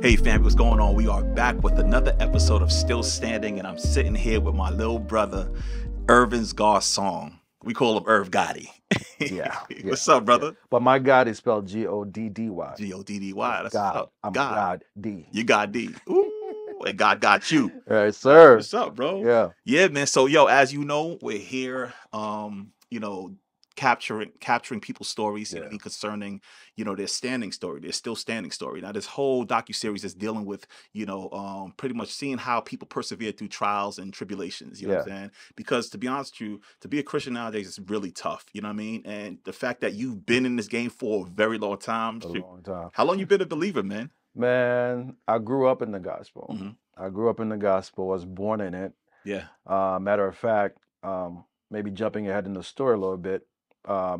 Hey fam, what's going on? We are back with another episode of Still Standing, and I'm sitting here with my little brother, Irventz Garcon. We call him Irv Gotti. Yeah. What's up, brother? Yeah. But my God is spelled Goddy. Goddy. That's God. what's up. I'm God. God D. You got D. Ooh, and God got you. All right, That's sir. what's up, bro? Yeah. Yeah, man. So as you know, we're here, capturing people's stories, Yeah. concerning, their standing story, their still standing story. Now, this whole docuseries is dealing with, pretty much seeing how people persevere through trials and tribulations, you know what I'm saying? Because to be honest with you, to be a Christian nowadays is really tough, you know what I mean? And the fact that you've been in this game for a very long time. Long time. How long you been a believer, man? Man, I grew up in the gospel. Mhm. I grew up in the gospel, was born in it. Yeah. Matter of fact, maybe jumping ahead in the story a little bit,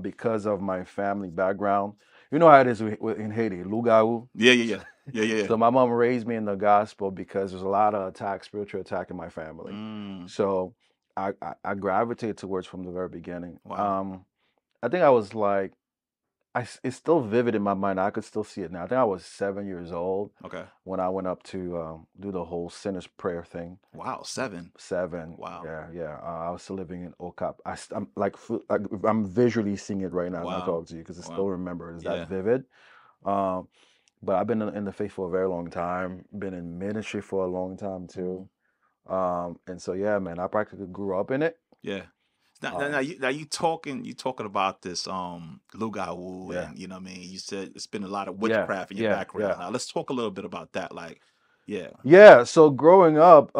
because of my family background. You know how it is in Haiti, Lugau. Yeah. So my mom raised me in the gospel because there's a lot of spiritual attack in my family. So I gravitated towards from the very beginning. Wow. I think I was like, it's still vivid in my mind. I could still see it now. I think I was 7 years old Okay. when I went up to do the whole sinner's prayer thing. Wow, 7. 7. Wow. Yeah. I was still living in Okap. I'm visually seeing it right now when I Wow. talk to you because I still remember. It's that Yeah. vivid. But I've been in the faith for a very long time. Been in ministry for a long time too. And so yeah, man, I practically grew up in it. Yeah. Now you talking about this Lugau, Yeah. and you know what I mean, you said it's been a lot of witchcraft in your background. Now let's talk a little bit about that. Yeah, so growing up,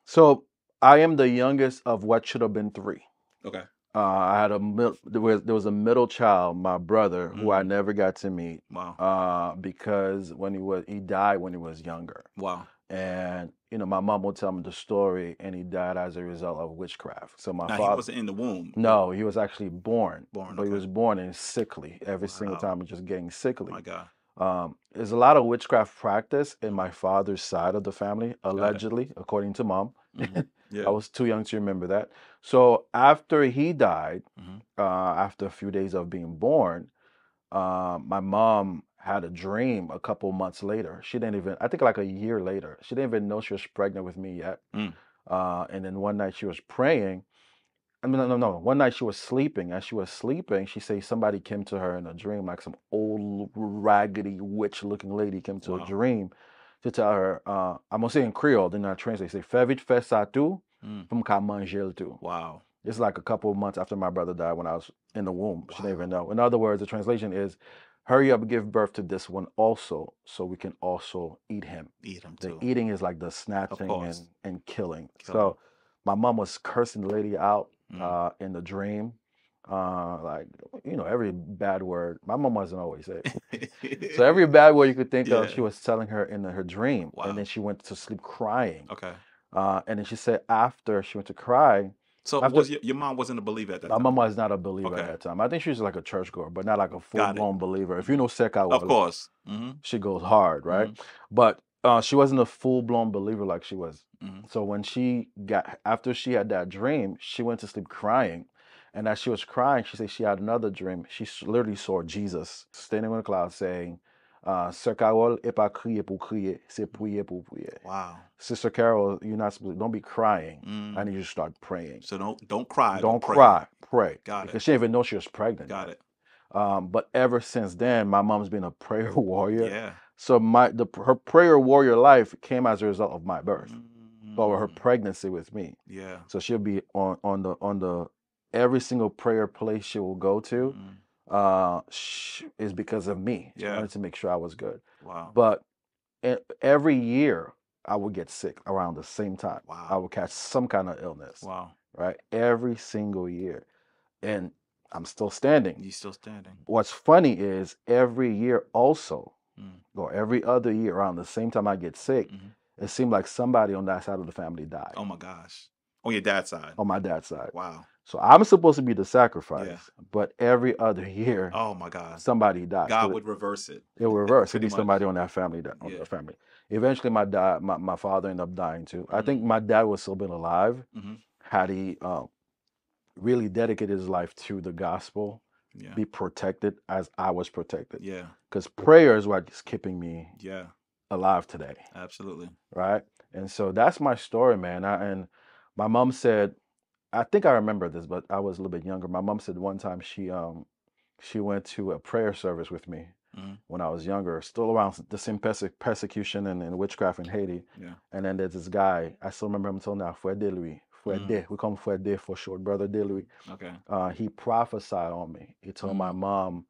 so I am the youngest of what should have been 3. Okay. I had there was a middle child, my brother, who I never got to meet. Wow. Because he died when he was younger. Wow. And my mom would tell me the story, and he died as a result of witchcraft. So my father, he wasn't in the womb. No, he was actually born. But he was born and sickly. Every single time he was just getting sickly. My God. There's a lot of witchcraft practice in my father's side of the family, allegedly, according to mom. Yeah. I was too young to remember that. So after he died, after a few days of being born, my mom had a dream a couple months later. She didn't even, I think like a year later, she didn't even know she was pregnant with me yet. And then one night she was praying. No. One night she was sleeping. As she was sleeping, she said somebody came to her in a dream, like some old raggedy witch-looking lady came to a dream to tell her, I'm gonna say in Creole, then I translate, say, "Fais vite, fais ça tout, pour me manger tout." Wow. It's like a couple of months after my brother died when I was in the womb. She didn't even know. In other words, the translation is, hurry up, give birth to this one also, so we can also eat him. Eat him too. The eating is like the snatching and killing. So my mom was cursing the lady out in the dream. Every bad word. My mom wasn't always it. So every bad word you could think of, she was telling her in her dream. Wow. And then she went to sleep crying. Okay. And then she said after she went to cry. So your mom wasn't a believer at that time? My mom was not a believer at that time. I think she was like a churchgoer, but not like a full-blown believer. If you know Seka, of course, she goes hard, right? But she wasn't a full-blown believer like she was. So when after she had that dream, she went to sleep crying. And as she was crying, she said she had another dream. She literally saw Jesus standing on the cloud saying, Sir Carol est pas crier pour crier, c'est prier pour prier. Wow. Sister Carol, you're not supposed to, don't be crying. I need you to start praying. So don't cry. Don't cry. Pray. Got it. Because she didn't even know she was pregnant. Got it. But ever since then, my mom's been a prayer warrior. Yeah. So her prayer warrior life came as a result of my birth, or her pregnancy with me. Yeah. So she'll be on the every single prayer place she will go to is because of me. She wanted to make sure I was good. Wow. But every year I would get sick around the same time. Wow. I would catch some kind of illness. Wow. Right? Every single year. And I'm still standing. You're still standing. What's funny is every year also, or every other year around the same time I get sick, it seemed like somebody on that side of the family died. Oh my gosh. On your dad's side? On my dad's side. Wow. So I'm supposed to be the sacrifice, but every other year, oh my God, somebody died. God would reverse it. It would reverse. It'd be somebody on that family. Family. Eventually, my father ended up dying too. I think my dad would still been alive had he really dedicated his life to the gospel, be protected as I was protected. Yeah. Because prayer is what's keeping me alive today, Absolutely. right? And so that's my story, man. And my mom said, I think I remember this, but I was a little bit younger. My mom said one time she went to a prayer service with me when I was younger, still around the same persecution and witchcraft in Haiti. Yeah. And then there's this guy, I still remember him until now, Frère de Louis. Frère de, we call him Frère de for short, Brother de Louis. Okay. He prophesied on me. He told my mom,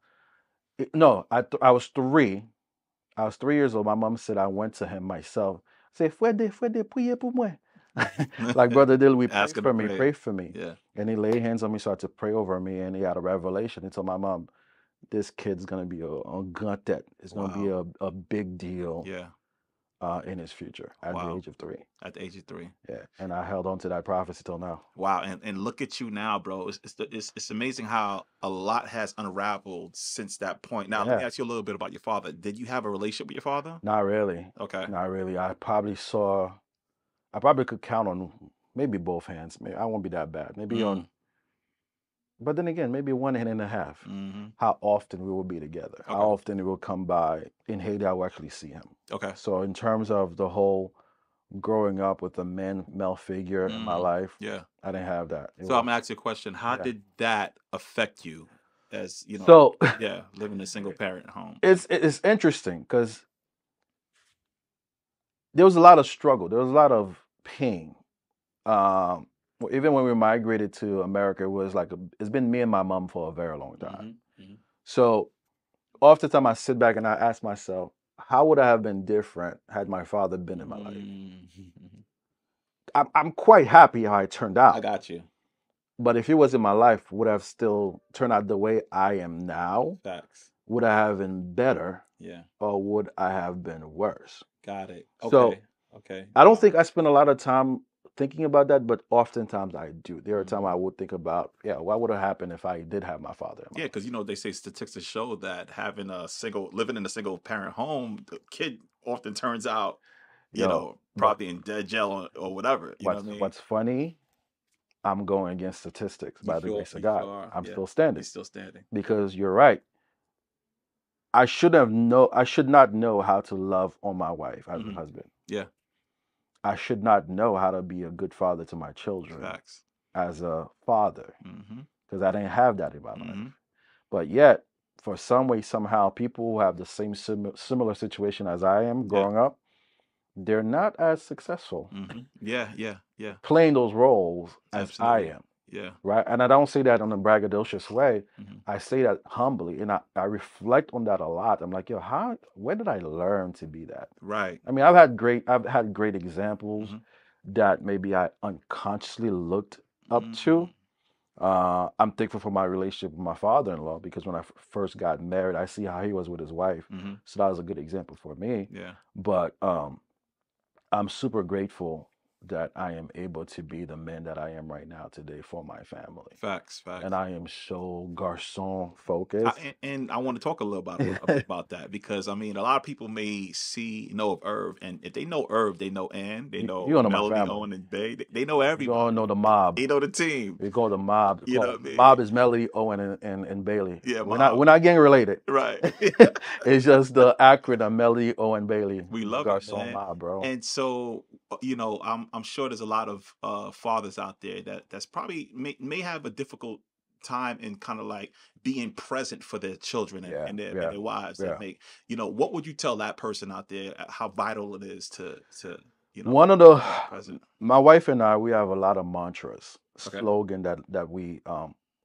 no, I was 3. I was 3 years old. My mom said I went to him myself. Say, Frère de, priez pour moi. Like Brother de Louis, pray for me. Yeah. And he laid hands on me, started to pray over me, and he had a revelation. He told my mom, this kid's gonna be a gantet. It's gonna be a big deal. Yeah. In his future at the age of 3. At the age of 3. Yeah, and I held on to that prophecy till now. Wow, and look at you now, bro. It's amazing how a lot has unraveled since that point. Now, let me ask you a little bit about your father. Did you have a relationship with your father? Not really. Okay. Not really. I probably could count on maybe both hands. Maybe I won't be that bad. Maybe on. But then again, maybe 1 hand and a half. How often we will be together. Okay. How often he will come by. In Haiti, I will actually see him. Okay. So in terms of the whole growing up with a male figure in my life, I didn't have that. So I'm going to ask you a question. How did that affect you as, living in a single parent home? It's interesting because there was a lot of struggle. There was a lot of pain. Even when we migrated to America, it was like it's been me and my mom for a very long time. So oftentimes I sit back and I ask myself, how would I have been different had my father been in my life? I'm quite happy how it turned out. I got you. But if he was in my life, would I have still turned out the way I am now? Facts. Would I have been better? Yeah. Or would I have been worse? Got it. Okay. So, I don't think I spend a lot of time thinking about that, but oftentimes I do. There are times I would think about, what would have happened if I did have my father? Yeah, because they say statistics show that living in a single parent home, the kid often turns out, probably in dead jail or whatever. You know what I mean? What's funny? I'm going against statistics by the grace of God. I'm still standing. You're still standing. Because you're right. I should not know how to love on my wife as a husband. Yeah. I should not know how to be a good father to my children. Facts. As a father, because I didn't have that in my life. But yet, for some way, somehow, people who have the same similar situation as I am growing up, they're not as successful. Yeah. Playing those roles as I am. Yeah. Right. And I don't say that in a braggadocious way. I say that humbly, and I reflect on that a lot. I'm like, where did I learn to be that? Right. I mean, I've had great examples that maybe I unconsciously looked up to. I'm thankful for my relationship with my father-in-law, because when I first got married, I see how he was with his wife. So that was a good example for me. Yeah. But I'm super grateful that I am able to be the man that I am right now today for my family. Facts. And I am so Garcon focused. And I want to talk a little about that, because I mean, a lot of people may know of Irv, and if they know Irv, they know Ann, they know Melody, Owen, and Bay. They know everybody. You all know the mob. They know the team. We call the mob. You know what I mean? Mob is Melody, Owen, and Bailey. Yeah, we're not gang related. Right. It's just the acronym Melody, Owen, Bailey. We love Garcon it, man. Mob, bro. And so, I'm sure there's a lot of fathers out there that's probably may have a difficult time in kind of like being present for their children and their wives. That make, what would you tell that person out there how vital it is to one of the present? My wife and I, we have a lot of mantras, slogan that we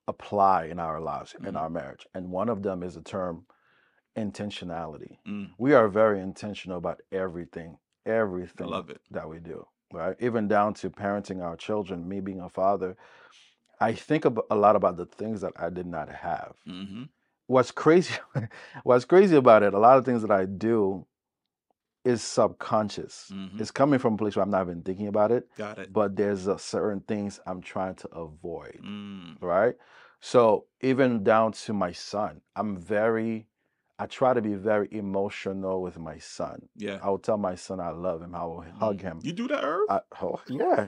apply in our lives, in our marriage, and one of them is the term intentionality. We are very intentional about everything I love it. that we do, right? Even down to parenting our children. Me being a father, I think a lot about the things that I did not have. What's crazy about it, a lot of things that I do is subconscious. It's coming from a place where I'm not even thinking about it. Got it. But there's certain things I'm trying to avoid, right? So even down to my son, I try to be very emotional with my son. Yeah. I will tell my son I love him. I will hug him. You do that, Irv? Yeah.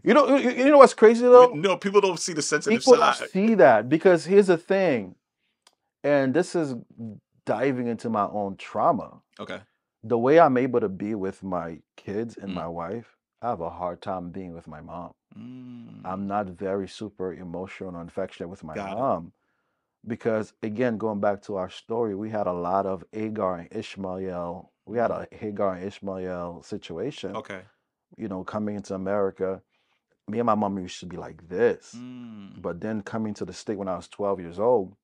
You know what's crazy though? No, people don't see the sensitive side. People don't see that, because here's the thing, and this is diving into my own trauma. Okay. the way I'm able to be with my kids and Mm. my wife, I have a hard time being with my mom. I'm not very super emotional and affectionate with my Got it. mom because, again, going back to our story, we had a lot of Hagar and Ishmael. We had a Hagar and Ishmael situation, Okay. you know, coming into America. Me and my mom used to be like this. Mm. But then coming to the state when I was 12 years old,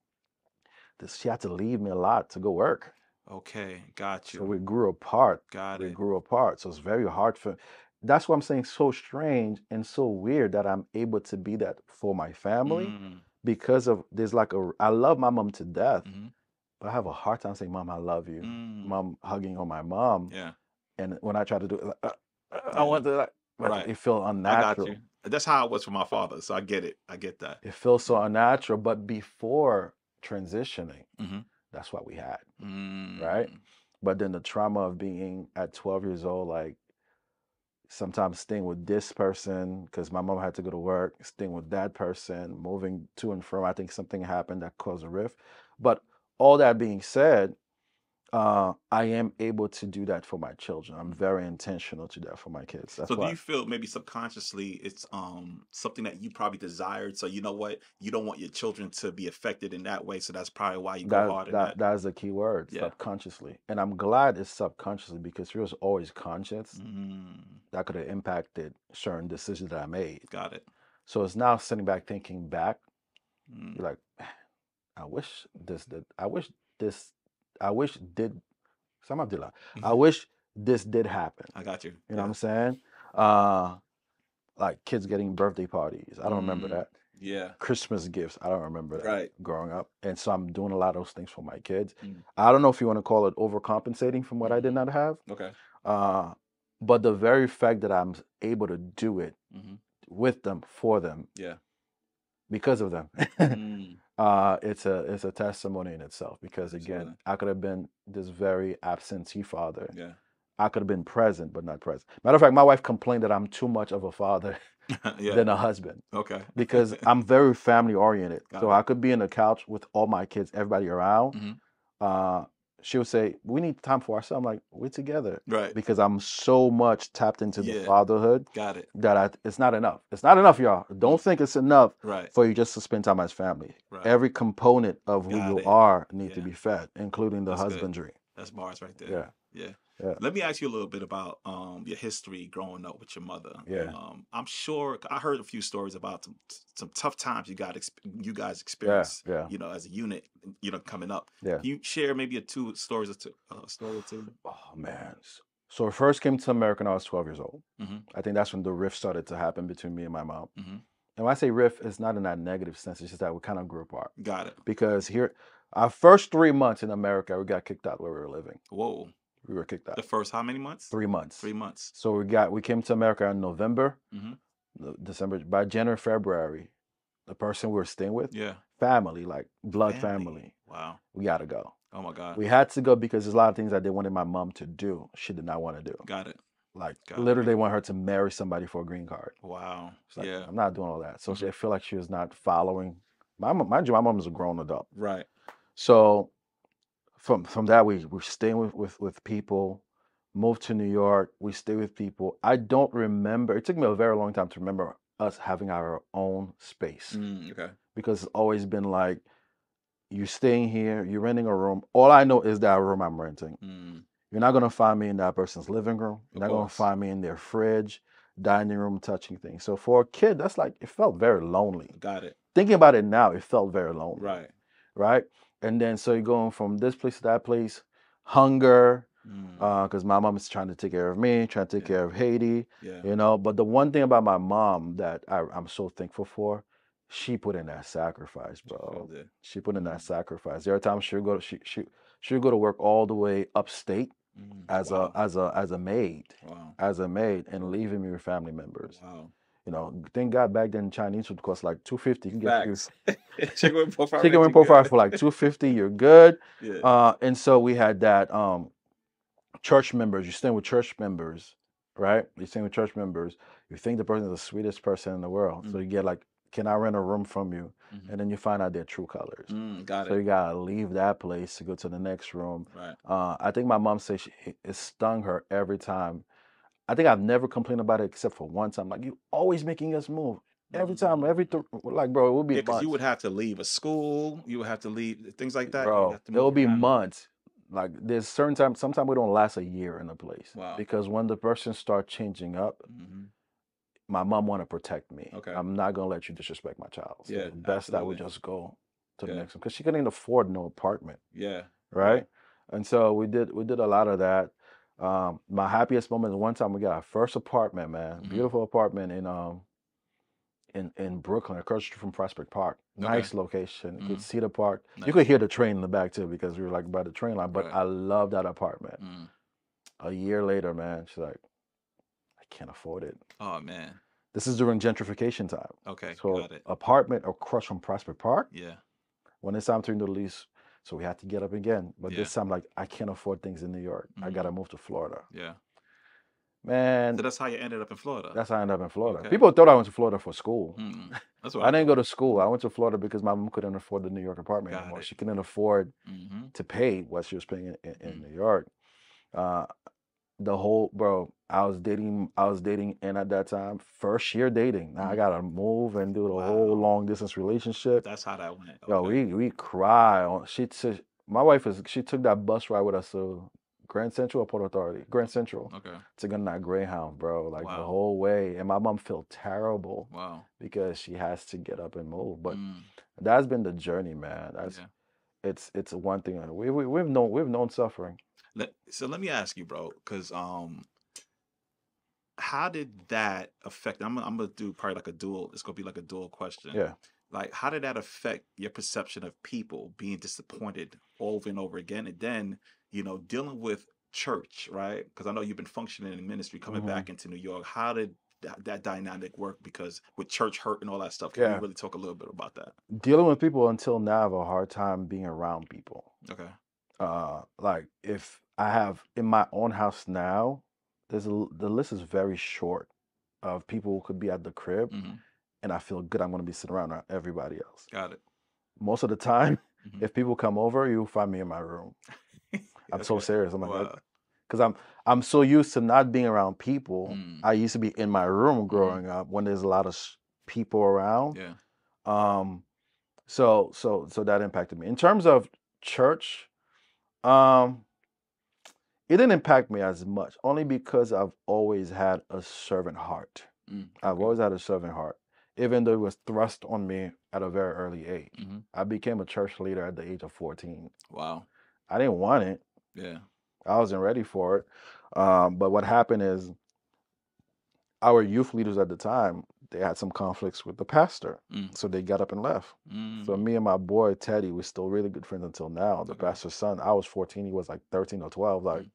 she had to leave me a lot to go work. Okay. Got So you. we grew apart. Got We it. grew apart. So it's very hard for. That's what I'm saying. So strange and so weird that I'm able to be that for my family Mm. because of there's like a. I love my mom to death, Mm-hmm. but I have a hard time saying, "Mom, I love you." Mm. Mom hugging on my mom, Yeah. and when I try to do it, like, I Yeah. want to, like, but Right. it feels I got you. unnatural. That's how it was for my father. So I get it. I get that. It feels so Yeah. unnatural. But before transitioning, Mm-hmm. that's what we had, right? Mm. But then the trauma of being at 12 years old, like sometimes staying with this person because my mom had to go to work, staying with that person, moving to and from. I think something happened that caused a rift. But all that being said, I am able to do that for my children. I'm very intentional to do that for my kids. That's So do why you feel maybe subconsciously it's something that you probably desired? So you know what, you don't want your children to be affected in that way. So that's probably why you go hard in that. that's the key word, Yeah. subconsciously. And I'm glad it's subconsciously because if it was always conscious, Mm. that could have impacted certain decisions that I made. Got it. So it's now sitting back, thinking back, Mm. you're like, I wish this did. I wish this. I wish did. Some of I wish this did happen. I got you. You know what Yeah. I'm saying? Uh, like kids getting birthday parties. I don't remember Mm. that. Yeah. Christmas gifts. I don't remember that Right. growing up. And so I'm doing a lot of those things for my kids. Mm. I don't know if you want to call it overcompensating from what I did Mm. not have. Okay. But the very fact that I'm able to do it Mm-hmm. with them, for them, Yeah. because of them, Mm. it's a testimony in itself. Because Absolutely. again, I could have been this very absentee father. Yeah. I could have been present, but not present. Matter of fact, my wife complained that I'm too much of a father Yeah. than a husband Okay. because I'm very family oriented. Got So it. I could be in the couch with all my kids, everybody around. Mm-hmm. She would say, "We need time for ourselves." I'm like, "We're together," Right. because I'm so much tapped into the Yeah. fatherhood Got it. that it's not enough. It's not enough, y'all. Don't think it's enough Right. for you just to spend time as family. Right. Every component of who Got you it. are need to Yeah. be fed, including the That's good. husbandry. That's bars right there. Yeah, Yeah. yeah, Let me ask you a little bit about your history growing up with your mother. yeah, I'm sure I heard a few stories about some tough times you guys yeah, experienced, yeah, you know, as a unit, you know, coming up. yeah. Can you share maybe a story or two? Oh man. So I first came to America when I was 12 years old. Mm-hmm. I think that's when the rift started to happen between me and my mom. Mm-hmm. And when I say rift, it's not in that negative sense. It's just that we kind of grew apart. Got it. Because here, our first 3 months in America, we got kicked out where we were living. Whoa. We were kicked out. The first how many months? 3 months. 3 months. So we came to America in November, Mm-hmm. December. By January, February, the person we were staying with, Yeah. family, like blood family. Wow. We got to go. Oh my God. We had to go because there's a lot of things that they wanted my mom to do. She did not want to do. Got it. Like Got it. literally, they want her to marry somebody for a green card. Wow. It's like, Yeah. I'm not doing all that. So Mhm. I feel like she was not following. Mind you, my mom is a grown adult. Right. So from that, we staying with people. Moved to New York. We stay with people. I don't remember. It took me a very long time to remember us having our own space Okay. because it's always been like, you're staying here, you're renting a room. All I know is that room I'm renting. Mm. You're not gonna find me in that person's living room. You're Of not gonna course. find me in their fridge, dining room, touching things. So for a kid, that's like, it felt very lonely. Got it. Thinking about it now, it felt very lonely. Right. Right. And then so you're going from this place to that place, hunger, because my mom is trying to take care of me, trying to take care of Haiti, Yeah. you know. But the one thing about my mom that I'm so thankful for, she put in that sacrifice, bro. Felt it. She put in that sacrifice. There are times she'll go to work all the way upstate as Wow. a maid, Wow. and leaving me with family members. Wow. You know, thank God back then Chinese would cost like $250. You can get you Facts. Chicken wing profile. chicken wing you profile good. for like $250. You're good. Yeah. And so we had that church members. You're staying with church members, right? You're staying with church members. You think the person is the sweetest person in the world, so you get like can I rent a room from you? Mm-hmm. And then you find out their true colors. Got So it. you gotta leave that place to go to the next room. Right. I think my mom said it stung her every time. I think I've never complained about it except for one time. Like, you always making us move. Every time, like, bro, it would be Yeah, because you months. would have to leave a school. You would have to leave things like that. You Bro, have to it move will your be family. months. Like, there's certain times, sometimes we don't last a year in a place. Wow. Because when the person starts changing up, Mm-hmm. my mom want to protect me. Okay. I'm not gonna let you disrespect my child. So Yeah, best I would absolutely. just go to the Yeah. next one because she couldn't afford no apartment, Yeah. right? And so we did a lot of that. My happiest moment is one time we got our first apartment, man. Mm-hmm. Beautiful apartment in Brooklyn, across the street from Prospect Park. Nice location. You could see the park. Nice. You could hear the train in the back too because we were like by the train line. But Right. I love that apartment. Mm. A year later, man, she's like, I can't afford it. Oh man. This is during gentrification time. Okay. So Got it. apartment across from Prospect Park. Yeah. When it's time to renew the lease, so we had to get up again. But Yeah. this time, like, I can't afford things in New York. I gotta move to Florida. Yeah. Man. So that's how you ended up in Florida. That's how I ended up in Florida. Okay. People thought I went to Florida for school. That's what I didn't go to school. I went to Florida because my mom couldn't afford the New York apartment Got anymore. it. She couldn't afford Mm-hmm. to pay what she was paying in New York. The whole, bro, I was dating, and at that time, first year dating. Now I gotta move and do the whole long distance relationship. That's how that went. Yo, Okay. we cry on. My wife she took that bus ride with us to Grand Central or Port Authority. Grand Central. Okay. To get on that Greyhound, bro. Like Wow. the whole way, and my mom felt terrible. Wow. Because she has to get up and move. But that's been the journey, man. It's one thing. We've known suffering. So let me ask you, bro, because how did that affect? I'm gonna do probably like a dual. It's gonna be like a dual question. Yeah. Like, how did that affect your perception of people being disappointed over and over again, and then dealing with church, right? Because I know you've been functioning in ministry, coming back into New York. How did that dynamic work? Because with church hurt and all that stuff, can you really talk a little bit about that? Dealing with people until now, I have a hard time being around people. Okay. Like if I have in my own house now, the list is very short of people who could be at the crib, and I feel good. I'm going to be sitting around everybody else. Got it. Most of the time, if people come over, you'll find me in my room. I'm so serious. I'm like, because I'm so used to not being around people. I used to be in my room growing up when there's a lot of people around. Yeah. So that impacted me. In terms of church, it didn't impact me as much, only because I've always had a servant heart. I've always had a servant heart, even though it was thrust on me at a very early age. I became a church leader at the age of 14. Wow. I didn't want it. Yeah. I wasn't ready for it. But what happened is our youth leaders at the time, they had some conflicts with the pastor. So they got up and left. So me and my boy, Teddy, we're still really good friends until now. The pastor's son, I was 14, he was like 13 or 12. Like,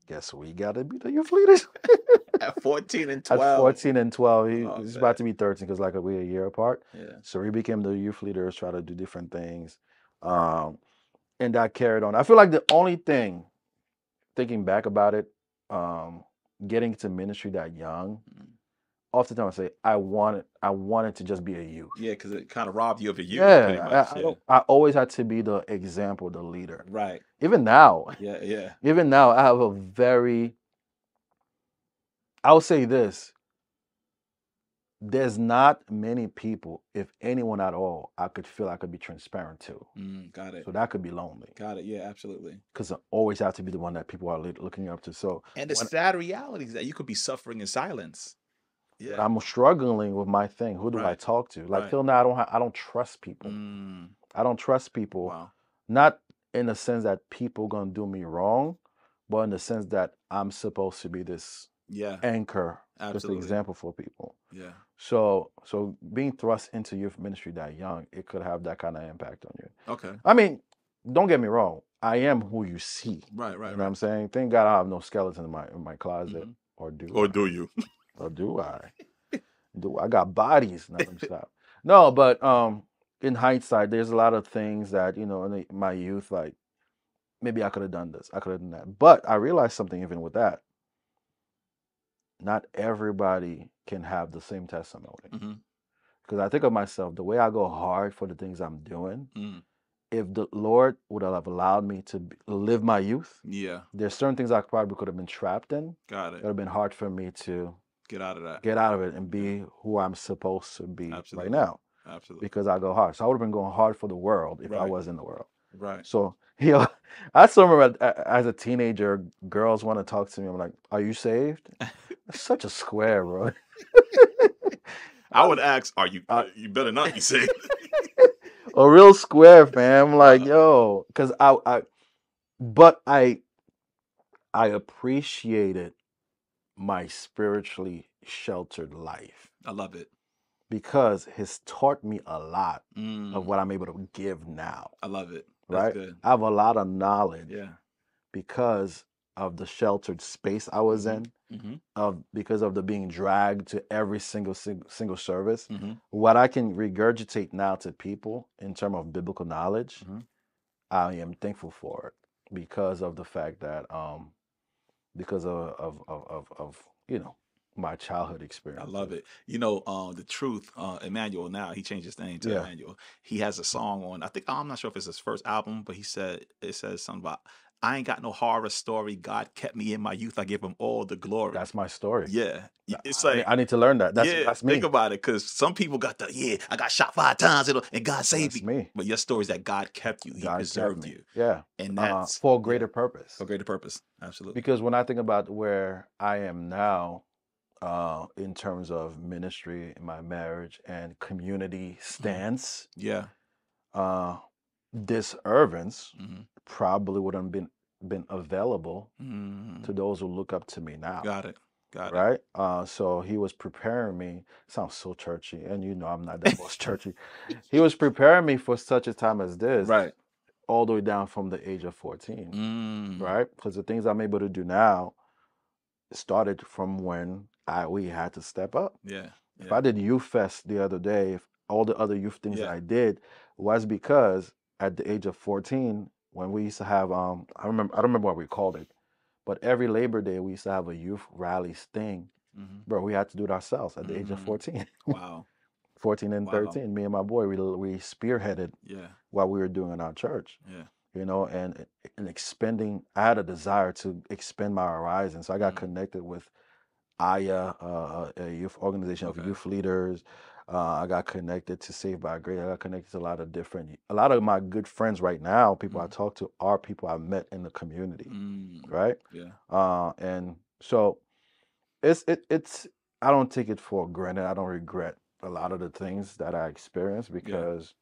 guess we got to be the youth leaders. At 14 and 12. At 14 and 12. He's about to be 13 because like we're a year apart. Yeah. So we became the youth leaders, try to do different things. And that carried on. I feel like the only thing, thinking back about it, getting to ministry that young, oftentimes I say I wanted to just be a youth. Yeah, because it kind of robbed you of a youth. Yeah, I always had to be the example, the leader. Right. Even now. Yeah. Even now, I have I'll say this. There's not many people, if anyone at all, I could feel I could be transparent to. Got it. So that could be lonely. Got it. Yeah, absolutely. Because I always have to be the one that people are looking up to. So, and the sad reality is that you could be suffering in silence. Yeah. I'm struggling with my thing. Who do I talk to? Like till now, I don't trust people. I don't trust people. Wow. Not in the sense that people gonna do me wrong, but in the sense that I'm supposed to be this anchor, just an example for people. Yeah. So being thrust into youth ministry that young, it could have that kind of impact on you. Okay. I mean, don't get me wrong. I am who you see. Right. You know what I'm saying? Thank God I have no skeleton in my closet. Or do you? Or do I? I got bodies. No, stop. No, but in hindsight, there's a lot of things that, in my youth, like maybe I could have done this, I could have done that. But I realized something even with that. Not everybody can have the same testimony. Because I think of myself, the way I go hard for the things I'm doing, Mm. if the Lord would have allowed me to live my youth, Yeah. there's certain things I probably could have been trapped in. Got It it. would have been hard for me to Get out of that. get out of it and Yeah. be who I'm supposed to be right Absolutely. now. Absolutely. Because I go hard. So I would have been going hard for the world if I Right. was in the world. Right. So, you know, I still remember as a teenager, girls want to talk to me. I'm like, are you saved? That's such a square, bro. I would ask, are you? I- You better not be saved. A real square, fam. Like, yo, because but I appreciated my spiritually sheltered life I love it. because it's taught me a lot of Mm. what I'm able to give now. I love it. That's Right? good. I have a lot of knowledge Yeah. because of the sheltered space I was Mhm. in, Mhm. because of the being dragged to every single service. Mhm. What I can regurgitate now to people in terms of biblical knowledge, Mhm. I am thankful for it because of the fact that because of my childhood I experiences. love it. You know, the truth, Emmanuel now, he changed his name to Yeah. Emmanuel. He has a song on, I think, I'm not sure if it's his first album, but it says something about, I ain't got no horror story. God kept me in my youth. I give him all the glory. That's my story. Yeah. It's I need to learn that. yeah, That's me. think about it, because some people got I got shot 5 times and God saved That's me. me. But your story is that God kept you. He God kept preserved me. you. Yeah. And that's for a greater purpose. for greater purpose. Absolutely. Because when I think about where I am now, in terms of ministry, in my marriage, and community stance, Yeah. this Irventz Mhm. probably wouldn't been available Mhm. to those who look up to me now. Got it. Got it. Right? So he was preparing me. Sounds so churchy, and you know I'm not that most churchy. He was preparing me for such a time as this, Right. all the way down from the age of 14, Mm. right? Because the things I'm able to do now started from when we had to step up. Yeah. If I did Youth Fest the other day, if all the other youth things that Yeah. I did was because at the age of 14, when we used to have I don't remember what we called it, but every Labor Day we used to have a youth rally thing. Mhm. Bro, we had to do it ourselves at the age of Mhm. 14. Wow. 14 and Wow. 13. Me and my boy, we spearheaded Yeah. what we were doing in our church. Yeah. You know, and expending, I had a desire to expand my horizon. So I got connected with AYA, a youth organization of Okay. youth leaders. I got connected to Saved by Grace. I got connected to a lot of my good friends right now, people I talk to, are people I met in the community, right? Yeah. And so it's I don't take it for granted. I don't regret a lot of the things that I experienced because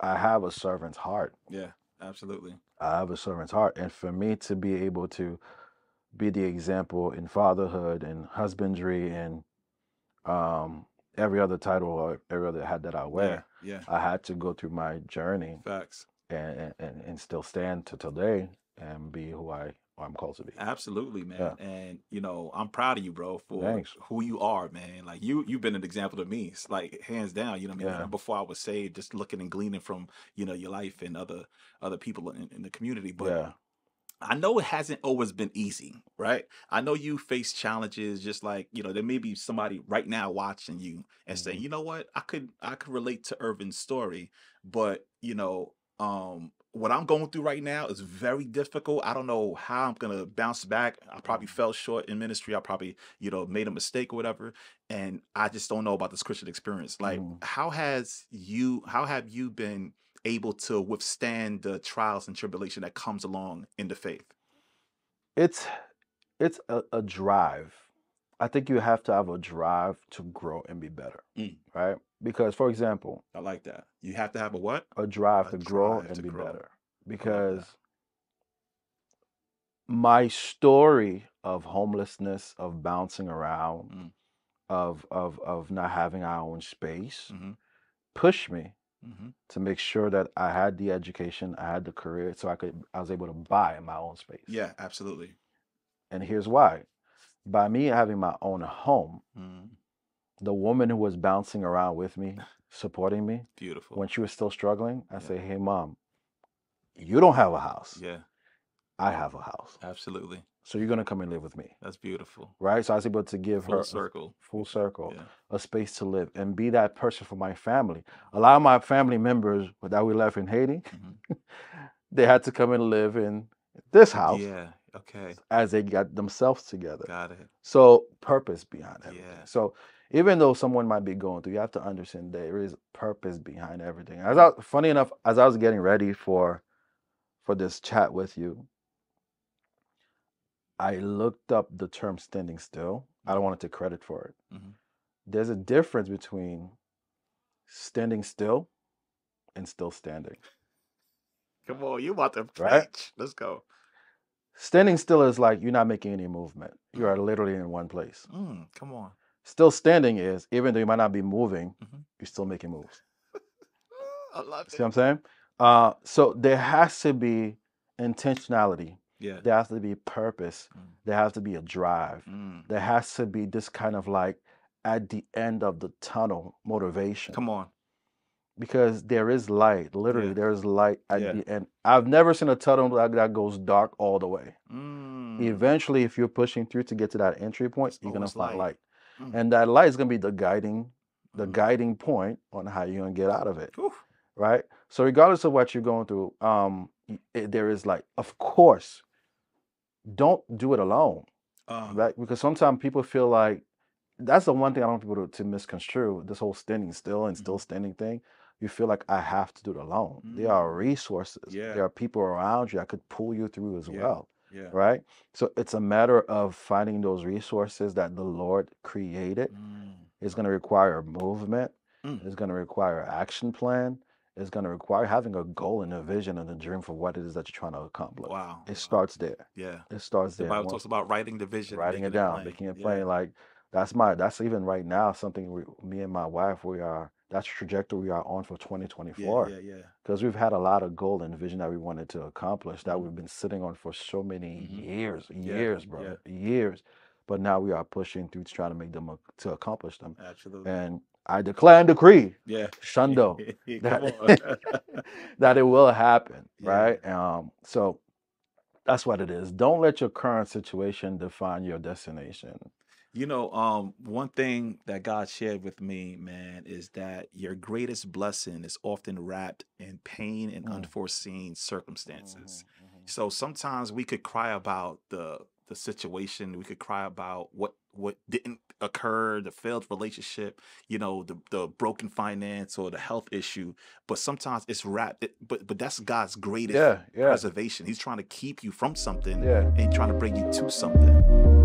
I have a servant's heart. Yeah. Absolutely. I have a servant's heart, and for me to be able to be the example in fatherhood and husbandry and every other title or every other hat that I wear, Yeah. I had to go through my journey Facts. and still stand to today and be who I'm called to be. Absolutely, man. Yeah. And you know, I'm proud of you, bro, for Thanks. who you are, man. Like you've been an example to me. It's like hands down, you know what I mean? Yeah. Even before I was saved, just looking and gleaning from, your life and other people in the community. But Yeah. I know it hasn't always been easy, right? I know you face challenges, just like, there may be somebody right now watching you and saying, you know what, I could relate to Irvin's story, but what I'm going through right now is very difficult. I don't know how I'm gonna bounce back. I probably fell short in ministry. I probably, made a mistake or whatever. And I just don't know about this Christian experience. Like, how have you been able to withstand the trials and tribulation that comes along in the faith? It's a drive. I think you have to have a drive to grow and be better, right? Because, for example, I like that. You have to have a what? A drive to grow drive and to be grow. better. Because my story of homelessness, of bouncing around, of not having our own space, pushed me to make sure that I had the education, I had the career, so I was able to buy my own space. Yeah, absolutely. And here's why. By me having my own home, the woman who was bouncing around with me, supporting me, Beautiful. when she was still struggling, I say, hey, Mom, you don't have a house. Yeah. I have a house. Absolutely. So you're gonna come and live with me. That's beautiful. Right? So I was able to give her full circle, a space to live and be that person for my family. A lot of my family members that we left in Haiti, they had to come and live in this house. Yeah. Okay. As they got themselves together. Got it. So purpose behind everything. Yeah. So even though someone might be going through, you have to understand there is purpose behind everything. Funny enough, as I was getting ready for this chat with you, I looked up the term standing still. I don't want to take credit for it. There's a difference between standing still and still standing. Come on, you about to preach. Right? Let's go. Standing still is like you're not making any movement. You are literally in one place. Come on. Still standing is, even though you might not be moving, you're still making moves. I love it. See what I'm saying? So there has to be intentionality. Yeah. There has to be purpose. There has to be a drive. There has to be this kind of like at the end of the tunnel motivation. Come on. Because there is light. Literally, there is light at the end. I've never seen a tunnel that goes dark all the way. Eventually, if you're pushing through to get to that entry point, you're going to find light. And that light is going to be the guiding point on how you're going to get out of it. Oof. Right? So regardless of what you're going through, there is like, of course, don't do it alone. Right? Because sometimes people feel like, that's the one thing I don't want people to misconstrue, this whole standing still and still standing thing. You feel like I have to do it alone. There are resources. There are people around you that could pull you through as well. Right? So it's a matter of finding those resources that the Lord created. It's going to require movement. It's going to require action plan. It's going to require having a goal and a vision and a dream for what it is that you're trying to accomplish. Wow. It starts there. Yeah. It starts there. The Bible talks about writing the vision. Writing it down, making it plain. Like that's even right now something me and my wife, that's the trajectory we are on for 2024. Because we've had a lot of goal and vision that we wanted to accomplish that we've been sitting on for so many years, bro, years. But now we are pushing through to try to make them to accomplish them. Absolutely. And I declare and decree, Shundo, that it will happen, right? So that's what it is. Don't let your current situation define your destination. You know, one thing that God shared with me, man, is that your greatest blessing is often wrapped in pain and unforeseen circumstances. So sometimes we could cry about the situation. We could cry about what didn't occur, the failed relationship, you know, the broken finance or the health issue. But sometimes it's wrapped. But that's God's greatest preservation. He's trying to keep you from something and trying to bring you to something.